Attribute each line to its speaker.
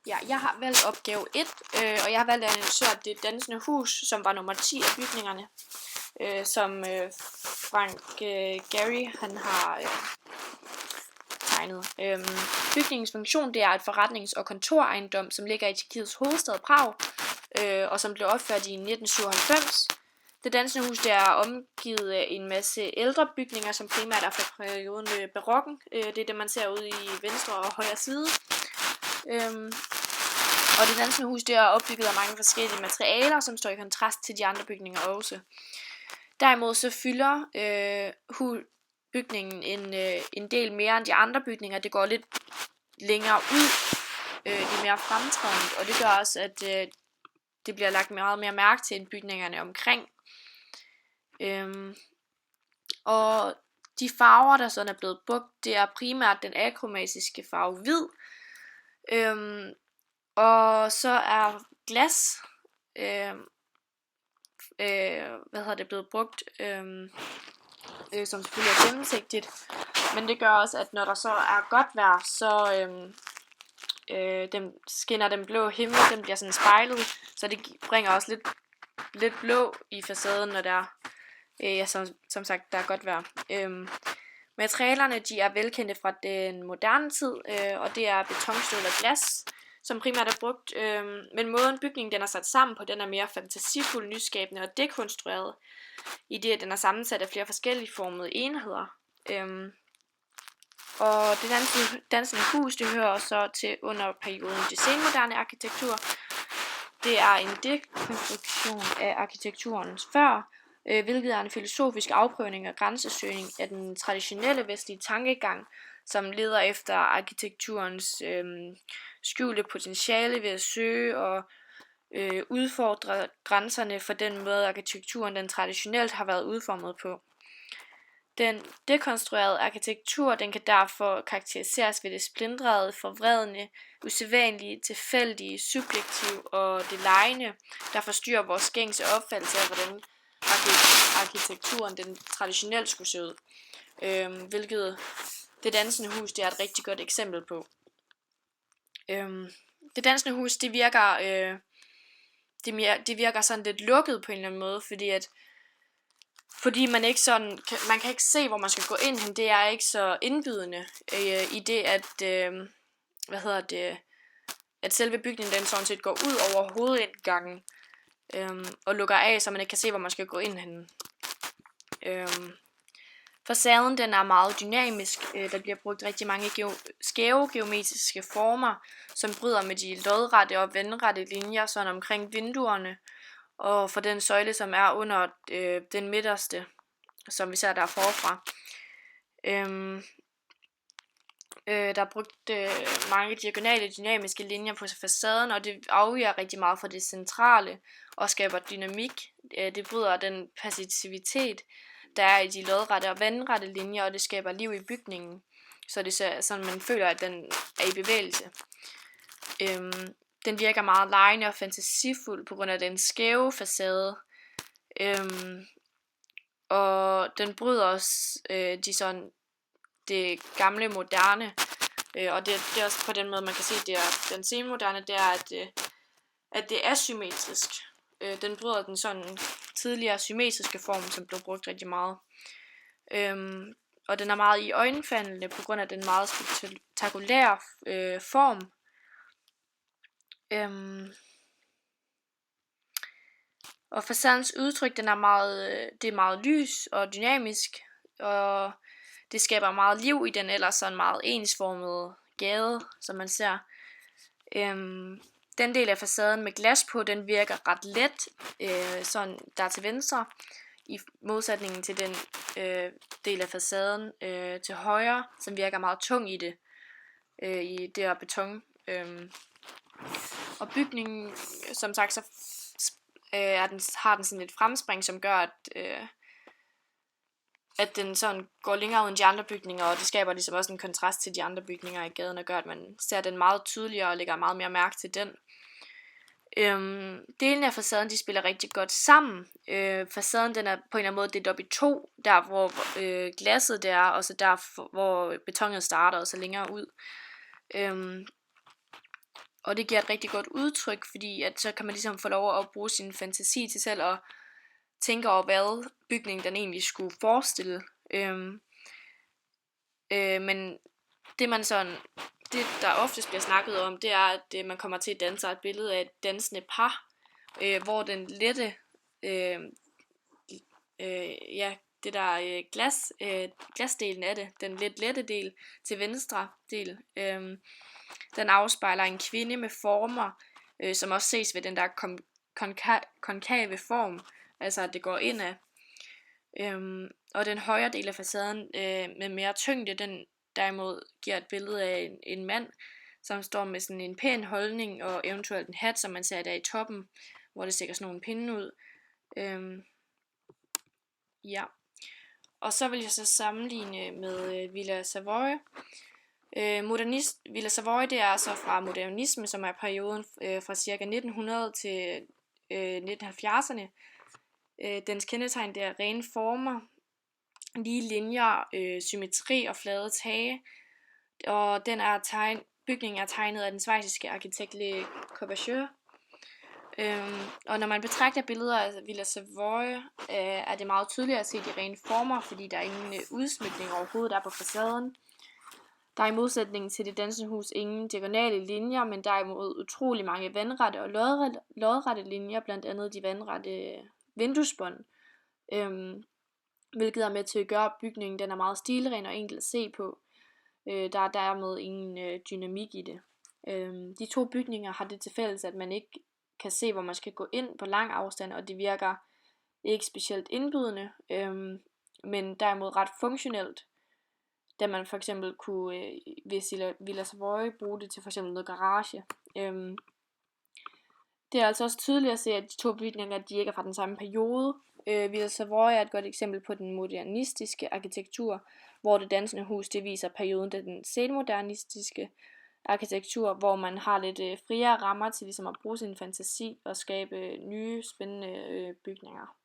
Speaker 1: Ja, jeg har valgt opgave 1, og jeg har valgt at analysere det dansende hus, som var nummer 10 af bygningerne, som Frank Gehry han har tegnet. Bygningens funktion det er et forretnings- og kontorejendom, som ligger i Tjekkiets hovedstad Prag, og som blev opført i 1997. Det dansende hus det er omgivet af en masse ældre bygninger, som primært er fra perioden barokken. Det er det, man ser ude i venstre og højre side. Og det dansende hus det er opbygget af mange forskellige materialer, som står i kontrast til de andre bygninger også. Derimod så fylder bygningen en del mere end de andre bygninger. Det går lidt længere ud, det er mere fremtrædende, og det gør også, at det bliver lagt meget mere mærke til end bygningerne omkring. Og de farver, der sådan er blevet brugt, det er primært den akromatiske farve hvid. Og så er glas blevet brugt, som selvfølgelig er gennemsigtigt. Men det gør også, at når der så er godt vejr, så skinner den blå himmel, den bliver sådan spejlet, så det bringer også lidt blå i facaden, når der som sagt der er godt vejr. Materialerne de er velkendte fra den moderne tid, og det er beton, stål og glas, som primært er brugt, men måden bygningen den er sat sammen på, den er mere fantasifuld, nyskabende og dekonstrueret, i det at den er sammensat af flere forskellige formede enheder. Og det dansende hus, det hører så til under perioden det senmoderne arkitektur. Det er en dekonstruktion af arkitekturen før, hvilket er en filosofisk afprøvning og grænsesøgning af den traditionelle vestlige tankegang, som leder efter arkitekturens skjulte potentiale ved at søge og udfordre grænserne for den måde arkitekturen den traditionelt har været udformet på. Den dekonstruerede arkitektur den kan derfor karakteriseres ved det splindrede, forvredne, usædvanlige, tilfældige, subjektive og det legende, der forstyrrer vores gængse opfattelse af, hvordan arkitekturen den traditionelt skulle se ud. Hvilket det dansende hus det er et rigtig godt eksempel på. Det dansende hus det virker sådan lidt lukket på en eller anden måde, fordi man ikke sådan man kan ikke se hvor man skal gå ind hen. Det er ikke så indbydende i det at selve bygningen den sådan set går ud over hovedindgangen og lukker af, så man ikke kan se hvor man skal gå ind hen. Facaden den er meget dynamisk. Der bliver brugt rigtig mange skæve geometriske former, som bryder med de lodrette og vandrette linjer sådan omkring vinduerne, og for den søjle, som er under den midterste, som vi ser der forfra. Der er brugt mange diagonale dynamiske linjer på facaden, og det afviger rigtig meget fra det centrale og skaber dynamik. Det bryder den passivitet, der er i de lodrette og vandrette linjer, og det skaber liv i bygningen, så det ser sådan man føler at den er i bevægelse. Den virker meget legende og fantasifuld på grund af den skæve facade, og den bryder også det gamle moderne, og det er også på den måde man kan se det er den senmoderne, det er at det er asymmetrisk. Den bryder den sådan tidligere symmetriske form, som blev brugt rigtig meget. Og den er meget iøjnefaldende på grund af den meget spektakulære form. Og facadens udtryk det er meget lys og dynamisk, og det skaber meget liv i den ellers sådan meget ensformede gade, som man ser. Den del af facaden med glas på, den virker ret let, sådan der til venstre, i modsætningen til den del af facaden til højre, som virker meget tung i det, i det her beton. Og bygningen, som sagt, så har den sådan et fremspring, som gør, at den sådan går længere ud end de andre bygninger, og det skaber ligesom også en kontrast til de andre bygninger i gaden, og gør, at man ser den meget tydeligere og lægger meget mere mærke til den. Delene af facaden, de spiller rigtig godt sammen. Facaden, den er på en eller anden måde delt op i to, der hvor glasset det er, og så der hvor betonet starter, og så længere ud. Og det giver et rigtig godt udtryk, fordi at så kan man ligesom få lov at bruge sin fantasi til selv at tænke over, hvad bygningen den egentlig skulle forestille. Men det der oftest bliver snakket om, det er, at man kommer til at danse et billede af et dansende par, hvor den lette, det der glasdelen af det, den lidt lette del til venstre del, den afspejler en kvinde med former, som også ses ved den der konkave form, altså at det går indad. Og den højre del af facaden med mere tyngde, den derimod giver et billede af en mand, som står med sådan en pæn holdning og eventuelt en hat, som man ser der i toppen, hvor det stikker sådan nogle pinde ud. Ja. Og så vil jeg så sammenligne med Villa Savoye. Villa Savoye, det er så fra modernisme, som er perioden fra ca. 1900 til 1970'erne. Dens kendetegn, det er rene former, lige linjer, symmetri og flade tage. Og bygningen er tegnet af den schweiziske arkitekt Le Corbusier. Og når man betragter billeder af Villa Savoye, er det meget tydeligt at se de rene former, fordi der er ingen udsmykning overhovedet der på facaden. Der er i modsætning til det dansende hus ingen diagonale linjer, men derimod utrolig mange vandrette og lodrette linjer, blandt andet de vandrette vinduesbånd, hvilket er med til at gøre bygningen, den er meget stilren og enkel at se på. Der er dermed ingen dynamik i det. De to bygninger har det til fælles, at man ikke kan se, hvor man skal gå ind på lang afstand, og det virker ikke specielt indbydende, men derimod ret funktionelt, da man for eksempel kunne, hvis Villa Savoye, bruge det til for eksempel noget garage. Det er altså også tydeligt at se, at de to bygninger, de ikke er fra den samme periode. Villa Savoye er et godt eksempel på den modernistiske arkitektur, hvor det dansende hus, det viser perioden til den senmodernistiske arkitektur, hvor man har lidt friere rammer til ligesom at bruge sin fantasi og skabe nye, spændende bygninger.